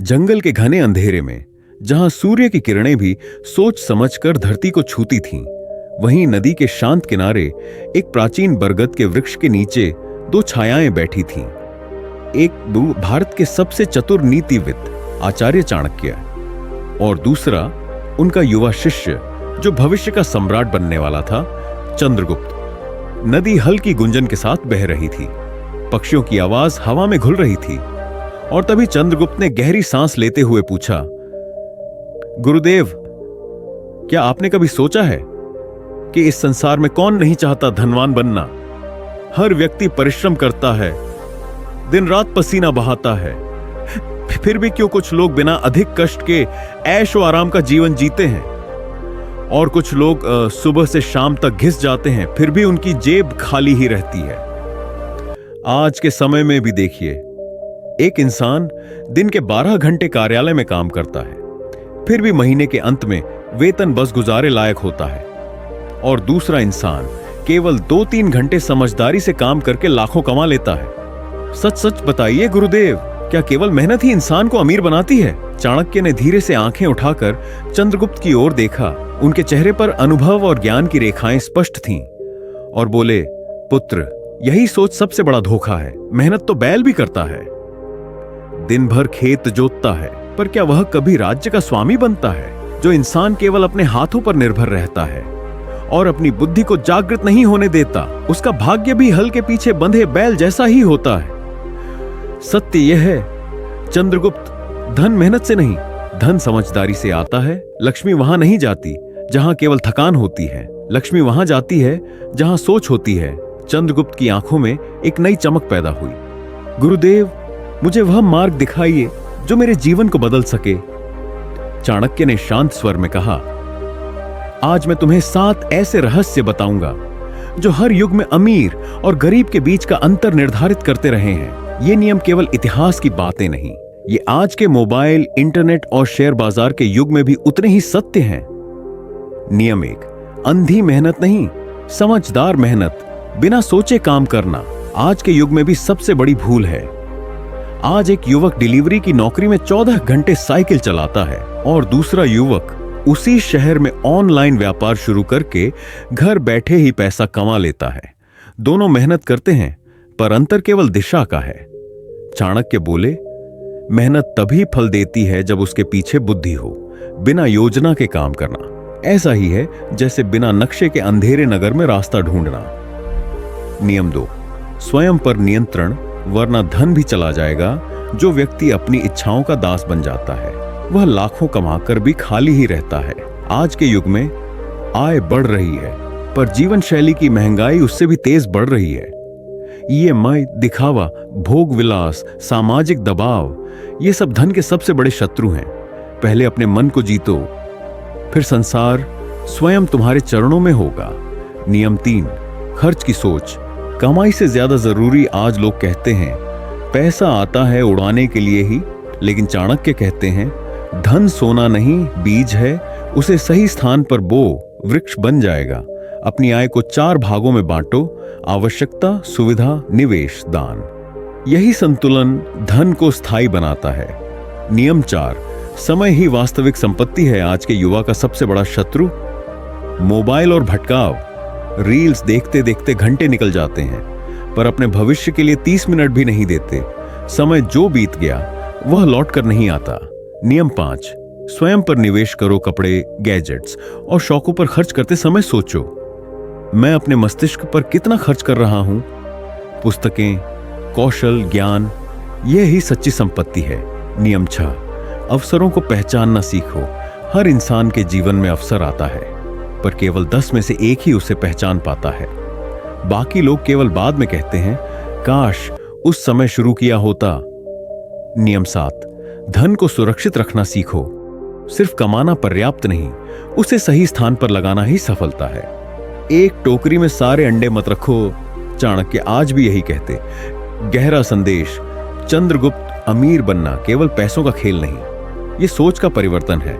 जंगल के घने अंधेरे में, जहां सूर्य की किरणें भी सोच समझकर धरती को छूती थीं, वहीं नदी के शांत किनारे एक प्राचीन बरगद के वृक्ष के नीचे दो छायाएं बैठी थीं। एक भारत के सबसे चतुर नीतिविद आचार्य चाणक्य और दूसरा उनका युवा शिष्य जो भविष्य का सम्राट बनने वाला था, चंद्रगुप्त। नदी हल्की गुंजन के साथ बह रही थी, पक्षियों की आवाज हवा में घुल रही थी और तभी चंद्रगुप्त ने गहरी सांस लेते हुए पूछा, गुरुदेव, क्या आपने कभी सोचा है कि इस संसार में कौन नहीं चाहता धनवान बनना? हर व्यक्ति परिश्रम करता है, दिन रात पसीना बहाता है, फिर भी क्यों कुछ लोग बिना अधिक कष्ट के ऐश व आराम का जीवन जीते हैं और कुछ लोग सुबह से शाम तक घिस जाते हैं, फिर भी उनकी जेब खाली ही रहती है। आज के समय में भी देखिए, एक इंसान दिन के 12 घंटे कार्यालय में काम करता है, फिर भी महीने के अंत में वेतन बस गुजारे लायक होता है, और दूसरा इंसान केवल 2-3 घंटे समझदारी से काम करके लाखों कमा लेता है। सच सच बताइए गुरुदेव, क्या केवल मेहनत ही इंसान को अमीर बनाती है? चाणक्य ने धीरे से आंखें उठाकर चंद्रगुप्त की ओर देखा। उनके चेहरे पर अनुभव और ज्ञान की रेखाएं स्पष्ट थीं और बोले, पुत्र, यही सोच सबसे बड़ा धोखा है। मेहनत तो बैल भी करता है, दिन भर खेत जोतता है, पर क्या वह कभी राज्य का स्वामी बनता है? जो इंसान केवल अपने हाथों पर निर्भर रहता है और अपनी बुद्धि को जागृत नहीं होने देता, उसका भाग्य भी हल के पीछे बंधे बैल जैसा ही होता है। सत्य यह है चंद्रगुप्त, धन मेहनत से नहीं, धन समझदारी से आता है। लक्ष्मी वहां नहीं जाती जहां केवल थकान होती है, लक्ष्मी वहां जाती है जहां सोच होती है। चंद्रगुप्त की आंखों में एक नई चमक पैदा हुई। गुरुदेव, मुझे वह मार्ग दिखाइए जो मेरे जीवन को बदल सके। चाणक्य ने शांत स्वर में कहा, आज मैं तुम्हें 7 ऐसे रहस्य बताऊंगा जो हर युग में अमीर और गरीब के बीच का अंतर निर्धारित करते रहे हैं। ये नियम केवल इतिहास की बातें नहीं, ये आज के मोबाइल, इंटरनेट और शेयर बाजार के युग में भी उतने ही सत्य हैं। नियम 1, अंधी मेहनत नहीं, समझदार मेहनत, बिना सोचे काम करना आज के युग में भी सबसे बड़ी भूल है। आज एक युवक डिलीवरी की नौकरी में 14 घंटे साइकिल चलाता है और दूसरा युवक उसी शहर में ऑनलाइन व्यापार शुरू करके घर बैठे ही पैसा कमा लेता है। दोनों मेहनत करते हैं, पर अंतर केवल दिशा का है। चाणक्य बोले, मेहनत तभी फल देती है जब उसके पीछे बुद्धि हो। बिना योजना के काम करना ऐसा ही है जैसे बिना नक्शे के अंधेरे नगर में रास्ता ढूंढना। नियम 2, स्वयं पर नियंत्रण, वरना धन भी चला जाएगा। जो व्यक्ति अपनी इच्छाओं का दास बन जाता है, वह लाखों कमाकर भी खाली ही रहता है। आज के युग में आय बढ़ रही है, पर जीवन शैली की महंगाई उससे भी तेज बढ़ रही है। ये मैं दिखावा, भोग विलास, सामाजिक दबाव, ये सब धन के सबसे बड़े शत्रु हैं। पहले अपने मन को जीतो, फिर संसार स्वयं तुम्हारे चरणों में होगा। नियम 3, खर्च की सोच, कमाई से ज्यादा जरूरी आज लोग कहते हैं पैसा आता है उड़ाने के लिए ही, लेकिन चाणक्य कहते हैं धन सोना नहीं, बीज है, उसे सही स्थान पर बो, वृक्ष बन जाएगा। अपनी आय को 4 भागों में बांटो, आवश्यकता, सुविधा, निवेश, दान। यही संतुलन धन को स्थायी बनाता है। नियम 4, समय ही वास्तविक संपत्ति है। आज के युवा का सबसे बड़ा शत्रु मोबाइल और भटकाव। रील्स देखते देखते घंटे निकल जाते हैं, पर अपने भविष्य के लिए 30 मिनट भी नहीं देते। समय जो बीत गया वह लौट कर नहीं आता। नियम 5, स्वयं पर निवेश करो। कपड़े, गैजेट्स और शौकों पर खर्च करते समय सोचो, मैं अपने मस्तिष्क पर कितना खर्च कर रहा हूं? पुस्तकें, कौशल, ज्ञान, यह ही सच्ची संपत्ति है। नियम 6, अवसरों को पहचानना सीखो। हर इंसान के जीवन में अवसर आता है, पर केवल 10 में से 1 ही उसे पहचान पाता है। बाकी लोग केवल बाद में कहते हैं, काश उस समय शुरू किया होता। नियम 7, धन को सुरक्षित रखना सीखो। सिर्फ कमाना पर्याप्त नहीं, उसे सही स्थान पर लगाना ही सफलता है। एक टोकरी में सारे अंडे मत रखो। चाणक्य आज भी यही कहते। गहरा संदेश, चंद्रगुप्त, अमीर बनना केवल पैसों का खेल नहीं, यह सोच का परिवर्तन है।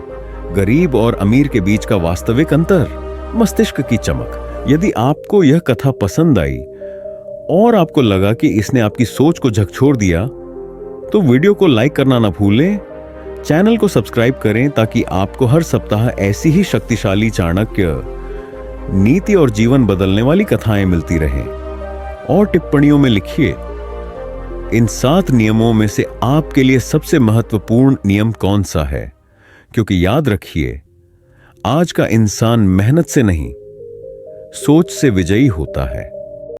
गरीब और अमीर के बीच का वास्तविक अंतर, मस्तिष्क की चमक। यदि आपको यह कथा पसंद आई और आपको लगा कि इसने आपकी सोच को झकझोर दिया, तो वीडियो को लाइक करना ना भूलें। चैनल को सब्सक्राइब करें ताकि आपको हर सप्ताह ऐसी ही शक्तिशाली चाणक्य नीति और जीवन बदलने वाली कथाएं मिलती रहें। और टिप्पणियों में लिखिए इन 7 नियमों में से आपके लिए सबसे महत्वपूर्ण नियम कौन सा है, क्योंकि याद रखिए आज का इंसान मेहनत से नहीं सोच से विजयी होता है।